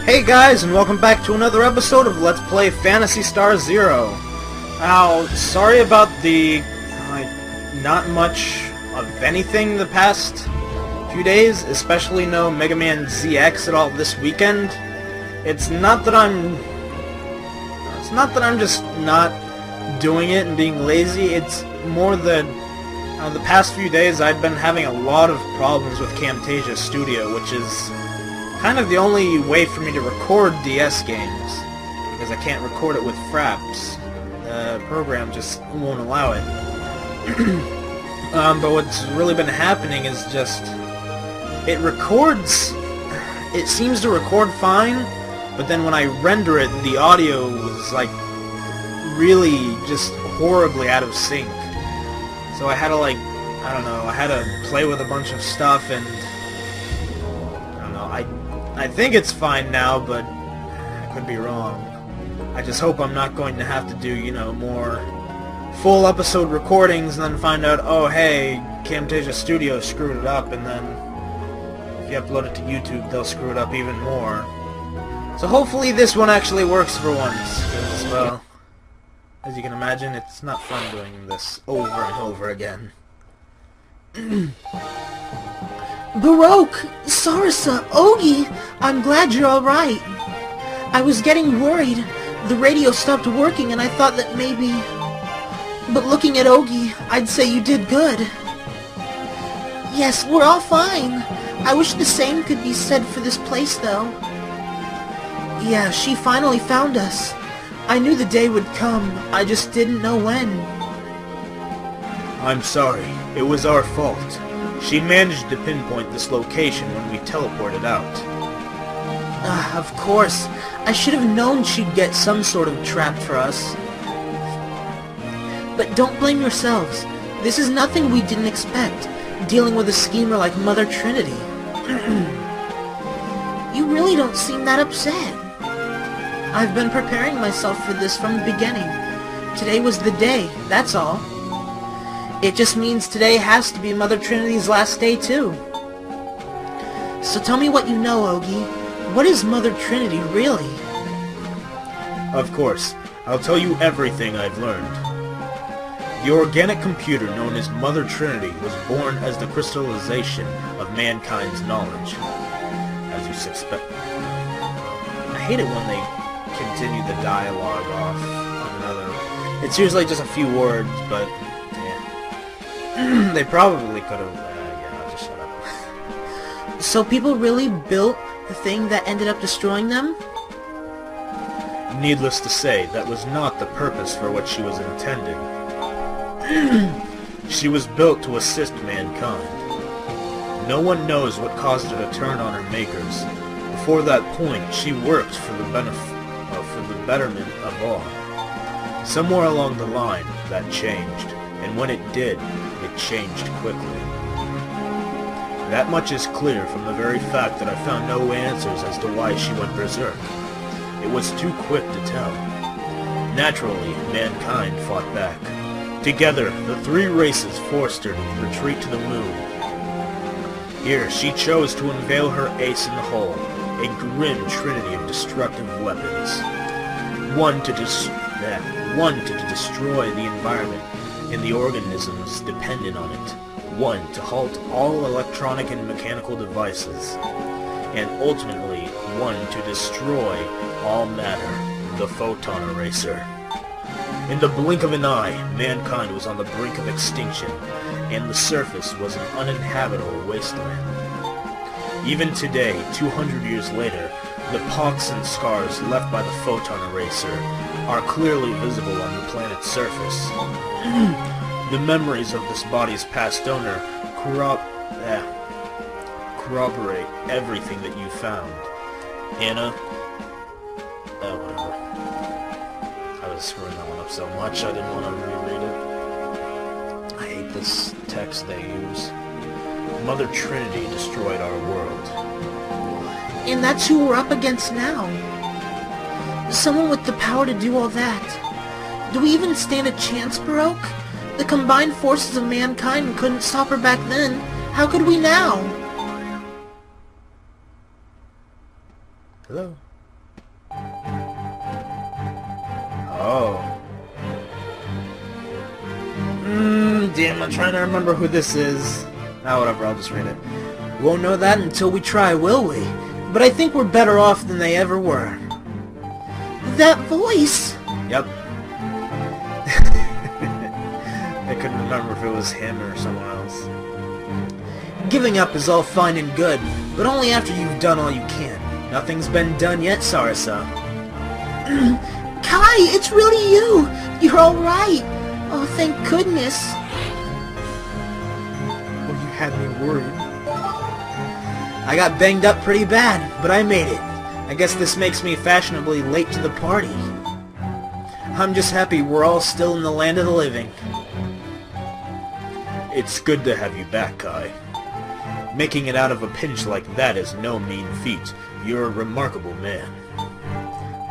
Hey guys, and welcome back to another episode of Let's Play Phantasy Star Zero. Now, sorry about the not much of anything the past few days, especially no Mega Man ZX at all this weekend. It's not that I'm just not doing it and being lazy. It's more that the past few days I've been having a lot of problems with Camtasia Studio, which is kind of the only way for me to record DS games, because I can't record it with Fraps. The program just won't allow it. But what's really been happening is just, it seems to record fine, but then when I render it, the audio was like really just horribly out of sync. So I had to I had to play with a bunch of stuff, and I think it's fine now, but I could be wrong. I just hope I'm not going to have to do, more full episode recordings and then find out, oh hey, Camtasia Studio screwed it up, and then if you upload it to YouTube, they'll screw it up even more. So hopefully this one actually works for once, because, well, as you can imagine, it's not fun doing this over and over again. Baroque, Sarasa, Ogi, I'm glad you're alright. I was getting worried. The radio stopped working and I thought that maybe... But looking at Ogi, I'd say you did good. Yes, we're all fine. I wish the same could be said for this place, though. Yeah, she finally found us. I knew the day would come, I just didn't know when. I'm sorry, it was our fault. She managed to pinpoint this location when we teleported out. Of course. I should have known she'd get some sort of trap for us. But don't blame yourselves. This is nothing we didn't expect, dealing with a schemer like Mother Trinity. You really don't seem that upset. I've been preparing myself for this from the beginning. Today was the day, that's all. It just means today has to be Mother Trinity's last day, too. So tell me what you know, Ogi. What is Mother Trinity, really? Of course. I'll tell you everything I've learned. The organic computer known as Mother Trinity was born as the crystallization of mankind's knowledge. As you suspect. I hate it when they continue the dialogue off on another. It's usually just a few words, but... they probably could have... yeah, I'll just shut up. So people really built the thing that ended up destroying them? Needless to say, that was not the purpose for what she was intending. She was built to assist mankind. No one knows what caused her to turn on her makers. Before that point, she worked for the betterment of all. Somewhere along the line, that changed, and when it did, it changed quickly. That much is clear from the very fact that I found no answers as to why she went berserk. It was too quick to tell. Naturally, mankind fought back. Together, the three races forced her to retreat to the moon. Here, she chose to unveil her ace in the hole, a grim trinity of destructive weapons. One to destroy the environment and the organisms dependent on it, one to halt all electronic and mechanical devices, and ultimately one to destroy all matter, the photon eraser. In the blink of an eye, mankind was on the brink of extinction, and the surface was an uninhabitable wasteland. Even today, 200 years later, the pox and scars left by the photon eraser are clearly visible on the planet's surface. The memories of this body's past owner corroborate everything that you found. Anna? Whatever. I was screwing that one up so much I didn't want to reread it. I hate this text they use. Mother Trinity destroyed our world. And that's who we're up against now. Someone with the power to do all that. Do we even stand a chance, Baroque? The combined forces of mankind couldn't stop her back then. How could we now? Hello? I'm trying to remember who this is. Ah, whatever, I'll just read it. Won't know that until we try, will we? But I think we're better off than they ever were. That voice! Yep. I couldn't remember if it was him or someone else. Giving up is all fine and good, but only after you've done all you can. Nothing's been done yet, Sarasa. Kai, it's really you! You're alright! Oh, thank goodness! Well, you had me worried. I got banged up pretty bad, but I made it. I guess this makes me fashionably late to the party. I'm just happy we're all still in the land of the living. It's good to have you back, Kai. Making it out of a pinch like that is no mean feat. You're a remarkable man.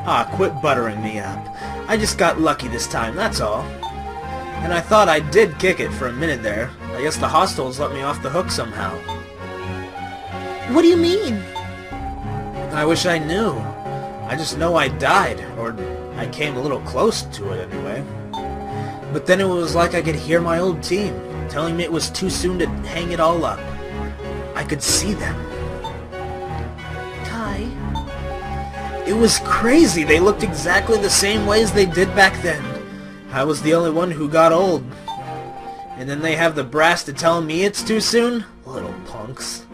Ah, quit buttering me up. I just got lucky this time, that's all. And I thought I did kick it for a minute there. I guess the hostiles let me off the hook somehow. What do you mean? I wish I knew. I just know I died, or I came a little close to it anyway. But then it was like I could hear my old team, telling me it was too soon to hang it all up. I could see them. Kai? It was crazy. They looked exactly the same way as they did back then. I was the only one who got old. And then they have the brass to tell me it's too soon? Little punks.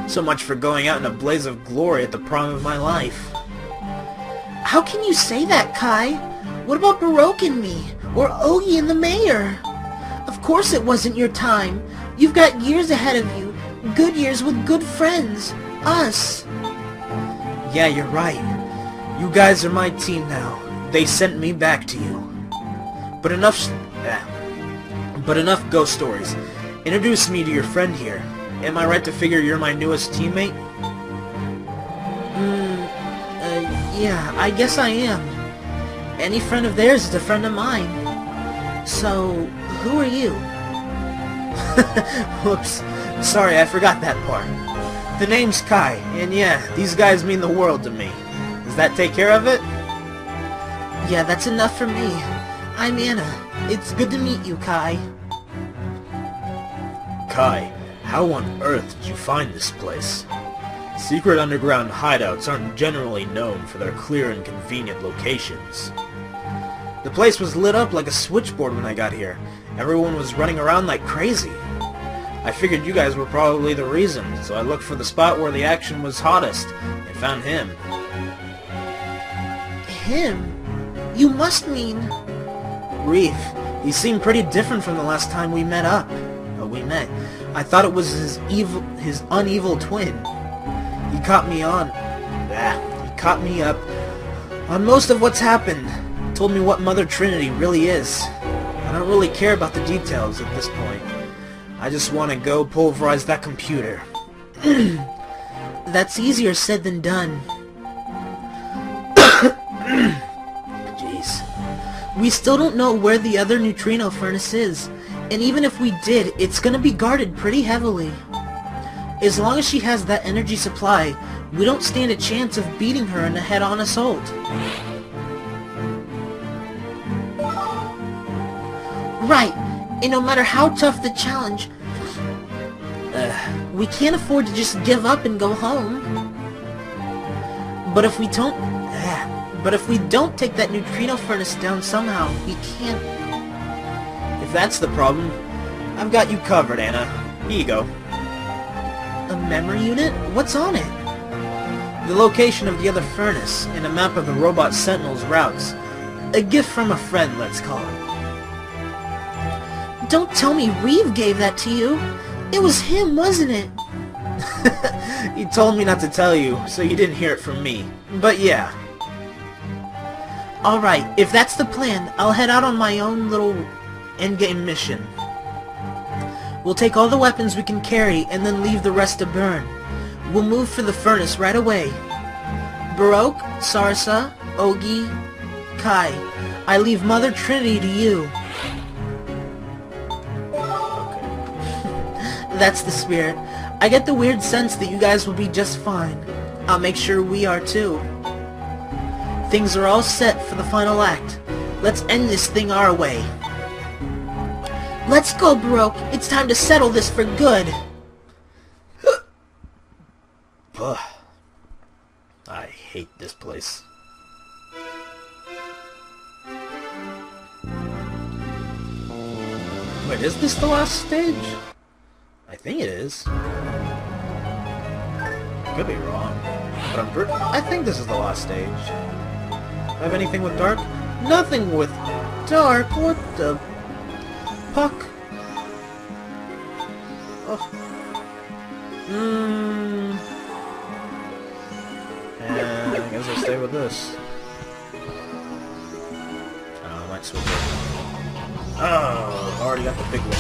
So much for going out in a blaze of glory at the prime of my life. How can you say that, Kai? What about Baroque and me? Or Ogi and the mayor? Of course it wasn't your time. You've got years ahead of you. Good years with good friends. Us. Yeah, you're right. You guys are my team now. They sent me back to you. But enough ghost stories. Introduce me to your friend here. Am I right to figure you're my newest teammate? Yeah, I guess I am. Any friend of theirs is a friend of mine. So, who are you? Whoops. Sorry, I forgot that part. The name's Kai, and yeah, these guys mean the world to me. Does that take care of it? Yeah, that's enough for me. I'm Anna. It's good to meet you, Kai. Kai, how on earth did you find this place? Secret underground hideouts aren't generally known for their clear and convenient locations. The place was lit up like a switchboard when I got here. Everyone was running around like crazy. I figured you guys were probably the reason, so I looked for the spot where the action was hottest, and found him. Him? You must mean... Reef. He seemed pretty different from the last time we met. I thought it was his unevil twin. He caught me up on most of what's happened. Told me what Mother Trinity really is. I don't really care about the details at this point. I just want to go pulverize that computer. That's easier said than done. Jeez. We still don't know where the other neutrino furnace is, and even if we did, it's gonna be guarded pretty heavily. As long as she has that energy supply, we don't stand a chance of beating her in a head-on assault. Right, and no matter how tough the challenge, we can't afford to just give up and go home. But if we don't take that neutrino furnace down somehow, we can't... If that's the problem, I've got you covered, Anna. Here you go. A memory unit? What's on it? The location of the other furnace, and a map of the robot sentinel's routes. A gift from a friend, let's call it. Don't tell me Reeve gave that to you. It was him, wasn't it? He told me not to tell you, so you didn't hear it from me. But yeah. Alright, if that's the plan, I'll head out on my own little endgame mission. We'll take all the weapons we can carry, and then leave the rest to burn. We'll move for the furnace right away. Baroque, Sarsa, Ogi, Kai, I leave Mother Trinity to you. That's the spirit. I get the weird sense that you guys will be just fine. I'll make sure we are too. Things are all set for the final act. Let's end this thing our way. Let's go, Baroque. It's time to settle this for good. I hate this place. Wait, is this the last stage? I think it is. Could be wrong, but I think this is the last stage. Have anything with dark? Nothing with dark. What the puck? Oh. And I guess I'll stay with this. I might switch it. Oh, already got the big one.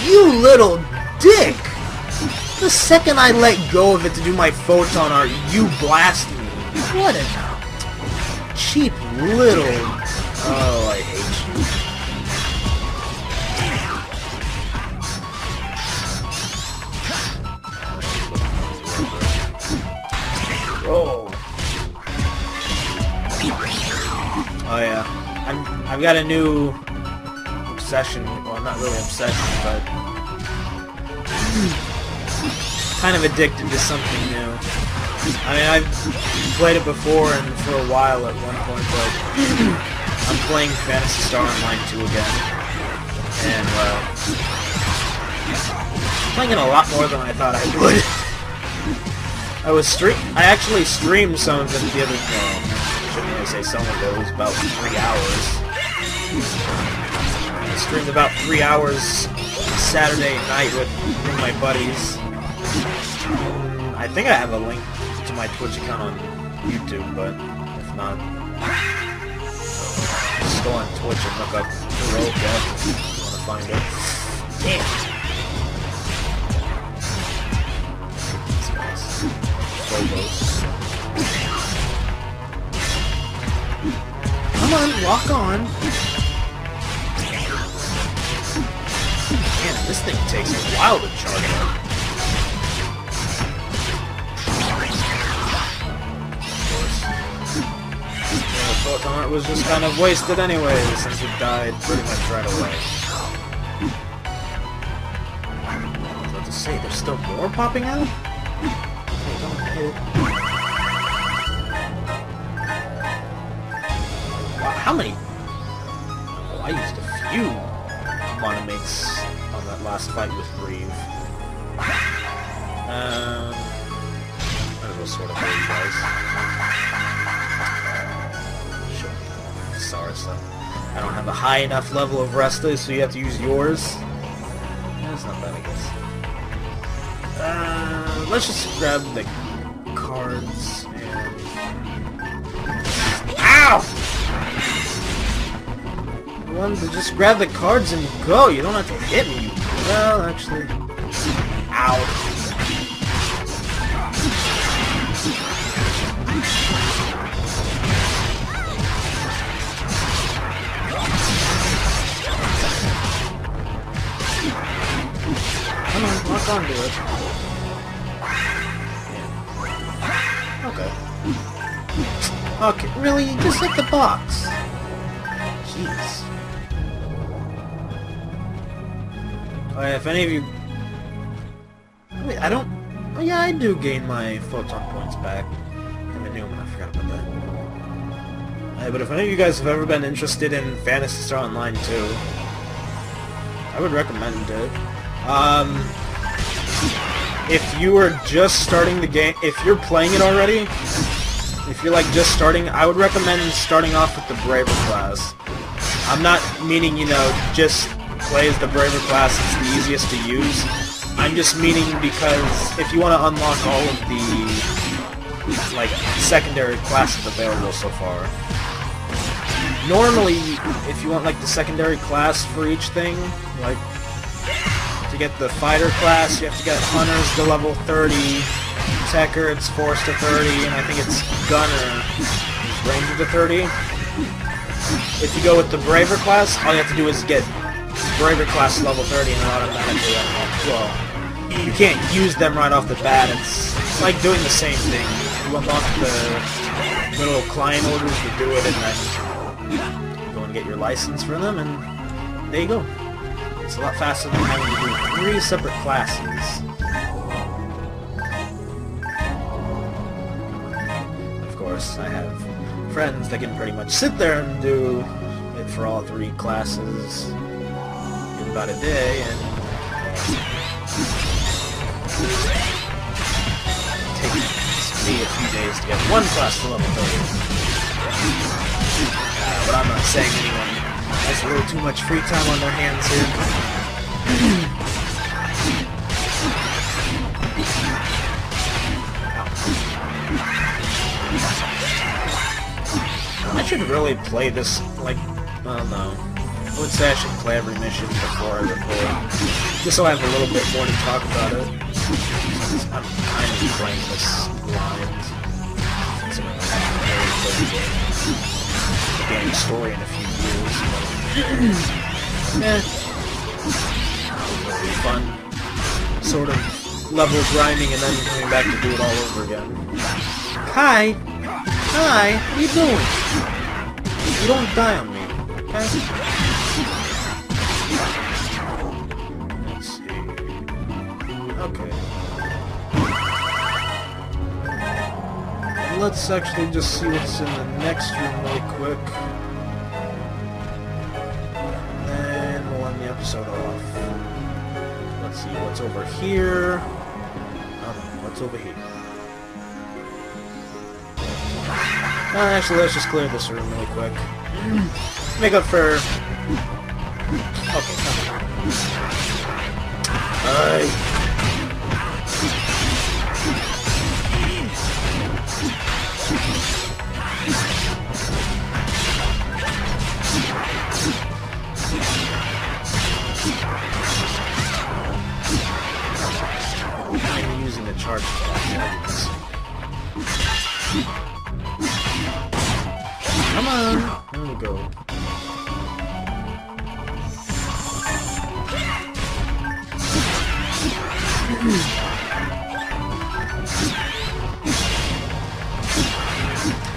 You little dick! The second I let go of it to do my photon art, you blast me. What a cheap little... Oh, I hate you. Oh. Oh yeah. I've got a new obsession. Well, not really obsession, but kind of addicted to something new. I mean, I've played it before and for a while at one point, but I'm playing Phantasy Star Online 2 again, and playing it a lot more than I thought I would. I actually streamed some of it the other day. I shouldn't really say some of it. It was about 3 hours. I streamed about 3 hours Saturday night with my buddies. I think I have a link to my Twitch account on YouTube, but if not, just go on Twitch and look up the road if you want to find it. Damn. Come on, lock on. Man, this thing takes a while to charge up. The photon art was just kind of wasted anyway, since it died pretty much right away. I was about to say, there's still more popping out? Wow, how many? Oh, I used a few mana makes on that last fight with Grieve. Might as well sort of you guys. Sorry, son. I don't have a high enough level of Restless, so you have to use yours. That's not bad, I guess. Let's just grab the cards and... Ow! You wanted to just grab the cards and go. You don't have to hit me. Well, actually... Ow. Come on, lock onto it. Okay. Okay, really? Just hit the box. Jeez. Alright, if any of you... Wait, I don't... Oh yeah, I do gain my photon points back. I'm a Newman, I forgot about that. But if any of you guys have ever been interested in Phantasy Star Online 2, I would recommend it. If you are just starting the game, if you're playing it already, if you're like just starting, I would recommend starting off with the Braver class. I'm not meaning, you know, just play as the Braver class, it's the easiest to use. I'm just meaning because if you want to unlock all of the, like, secondary classes available so far. Normally, if you want, like, the secondary class for each thing, like, to get the fighter class, you have to get Hunters to level 30, Techer, it's Force to 30, and I think it's Gunner, Ranger to 30. If you go with the Braver class, all you have to do is get Braver class level 30 and automatically unlock. Well, you can't use them right off the bat, it's like doing the same thing you unlock the little client orders to do it, and then go and get your license for them, and there you go. It's a lot faster than having to do 3 separate classes. Of course, I have friends that can pretty much sit there and do it for all 3 classes in about a day, and take me a few days to get 1 class to level 30. But I'm not saying anyone has a little too much free time on their hands here. I should really play this, like, I don't know. I would say I should play every mission before I record, just so I have a little bit more to talk about it. I'm kind of playing this blind, since I'm not really playing the game story in a few years. But, really fun, sort of level grinding and then coming back to do it all over again. Hi! Hi! What are you doing? You don't die on me, okay? Let's see. Okay. Let's actually just see what's in the next room really quick. Then we'll end the episode off. Let's see what's over here. I don't know, what's over here? Actually, let's just clear this room really quick. Make up for... Okay, come on. I'm using the charge attack. Come on! There we go.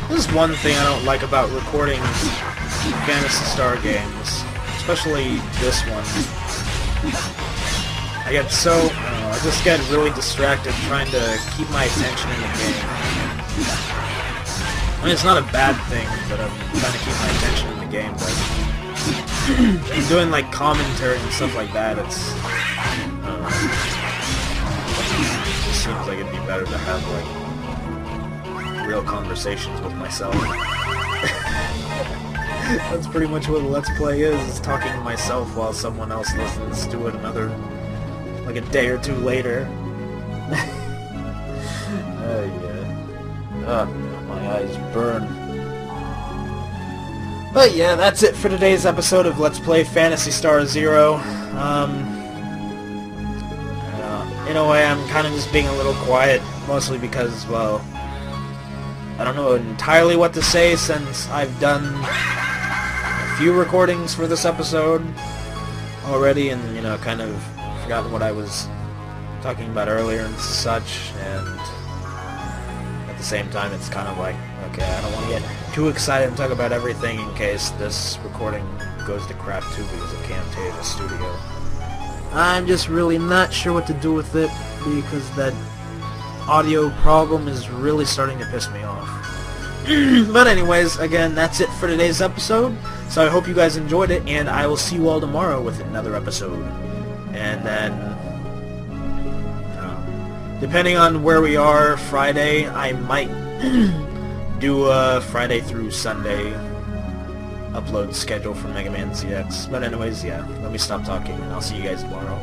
This is one thing I don't like about recording Phantasy Star games, especially this one. I get so... I just get really distracted trying to keep my attention in the game. I mean, it's not a bad thing that I'm trying to keep my attention in the game, but doing like commentary and stuff like that, it just seems like it'd be better to have like real conversations with myself. That's pretty much what a Let's Play is talking to myself while someone else listens to it like a day or two later. Yeah. My eyes burn. But yeah, that's it for today's episode of Let's Play Phantasy Star Zero. In a way, I'm kind of just being a little quiet, mostly because, well, I don't know entirely what to say since I've done a few recordings for this episode already, and, you know, kind of forgotten what I was talking about earlier and such, and at the same time it's kind of like, okay, I don't want to get too excited and talk about everything in case this recording goes to crap too because of Camtasia Studio. I'm just really not sure what to do with it because that audio problem is really starting to piss me off. But anyways, again, that's it for today's episode, so I hope you guys enjoyed it, and I will see you all tomorrow with another episode. And then, depending on where we are, Friday, I might do a Friday through Sunday upload schedule for Mega Man ZX. But anyways, yeah, let me stop talking, and I'll see you guys tomorrow.